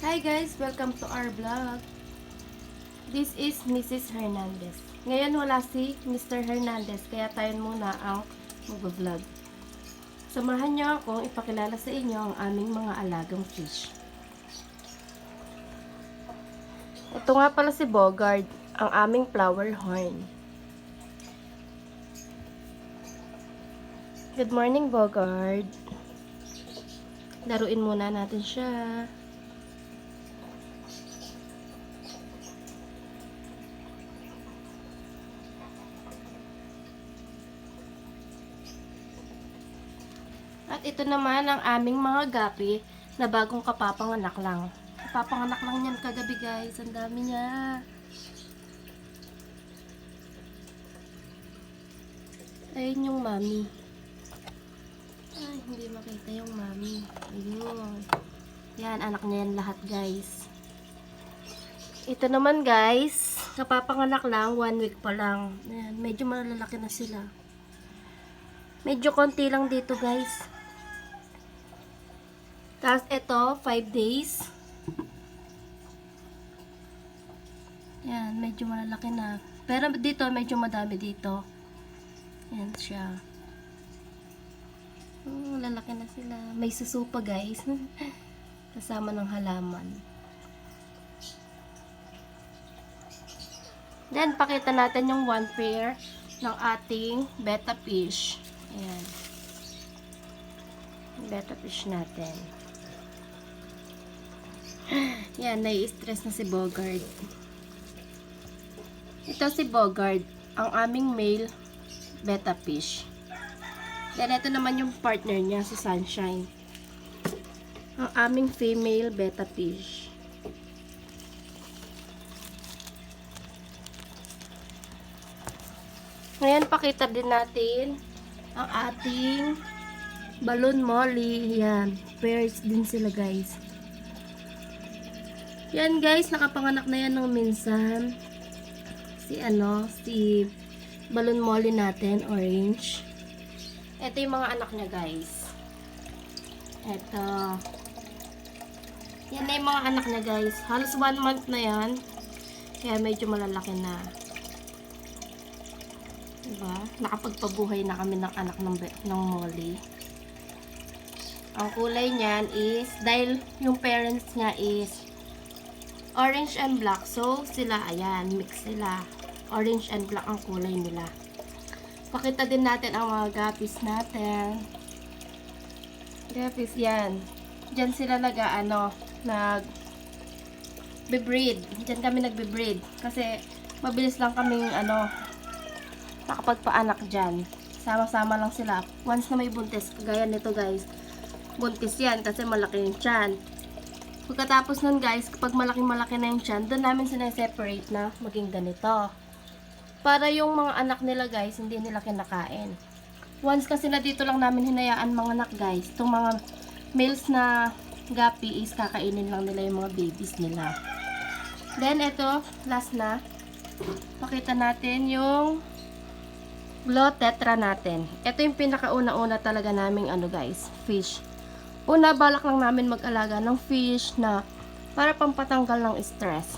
Hi guys! Welcome to our vlog. This is Mrs. Hernandez. Ngayon wala si Mr. Hernandez, kaya tayo muna ang mag-vlog. Samahan niyo akong ipakilala sa inyo ang aming mga alagang fish. Ito nga pala si Bogard, ang aming flower horn. Good morning, Bogard. Laruin muna natin siya. At ito naman ang aming mga gapi na bagong kapapanganak lang. Kapapanganak lang yan kagabi guys. Ang dami niya. Ayun yung mami. Ay, hindi makita yung mami. Ayun. Yan, anak niya yan lahat guys. Ito naman guys, kapapanganak lang, 1 week pa lang. Ayan, medyo malalaki na sila. Medyo konti lang dito guys. Tapos ito, 5 days. Yan, medyo malalaki na. Pero dito, medyo madami dito. Yan siya. Lalaki na sila. May suso pa guys. Kasama ng halaman. Then, pakita natin yung one pair ng ating betta fish. Ayan. Betta fish natin. Yan, nai-stress na si Bogard. Ito si Bogard, ang aming male betta fish. Then, ito naman yung partner niya, si Sunshine. Ang aming female betta fish. Ngayon, pakita din natin ang ating balloon molly. Yan, pairs din sila guys. Yan guys, nakapanganak na yan ng minsan. Si balloon molly natin, orange. Ito yung mga anak niya guys. Ito. Yan na yung mga anak niya guys. Halos 1 month na yan. Kaya medyo malalaki na. Diba? Nakapagpabuhay na kami ng anak ng molly. Ang kulay niyan is, dahil yung parents niya is orange and black. So, sila, ayan, mix sila. Orange and black ang kulay nila. Pakita din natin ang mga guppies natin. Guppies, yan. Diyan sila nag-breed. Diyan kami nagbe-breed. Kasi, mabilis lang kaming, nakapagpaanak dyan. Sama-sama lang sila. Once na may buntis, kagaya nito guys. Buntis yan kasi malaki yung tiyan. Pagkatapos nun guys, kapag malaki-malaki na yung tiyan, doon namin sina-separate na maging ganito. Para yung mga anak nila guys, hindi nila kinakain. Once kasi na dito lang namin hinayaan mga anak guys, itong mga males na guppy is kakainin lang nila yung mga babies nila. Then ito, last na, pakita natin yung Blue Tetra natin. Ito yung pinakauna-una talaga naming guys, fish. Una, balak lang namin mag-alaga ng fish na para pampatanggal ng stress.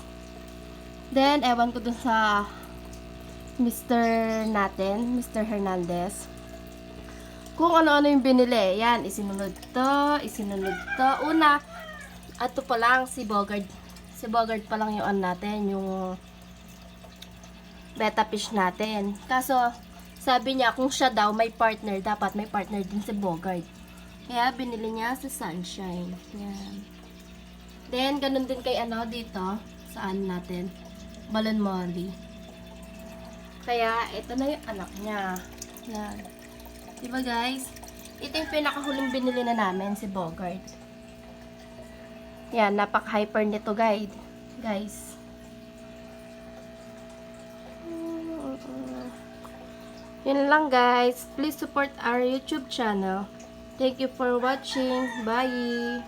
Then, ewan ko dun sa Mr. natin, Mr. Hernandez. Kung ano-ano yung binili. Yan, isinunod to. Una, ato pa lang si Bogard. Si Bogard pa lang yung natin, yung betta fish natin. Kaso, sabi niya, kung siya daw may partner, dapat may partner din si Bogard. Kaya, binili niya sa Sunshine. Yan. Then, ganun din kay dito, saan natin, balloon molly. Kaya, ito na yung anak niya. Yan. Diba guys? Ito yung pinakahuling binili na namin, si Bogard. Yan, napak-hyper nito guys. Yun lang guys. Please support our YouTube channel. Thank you for watching. Bye!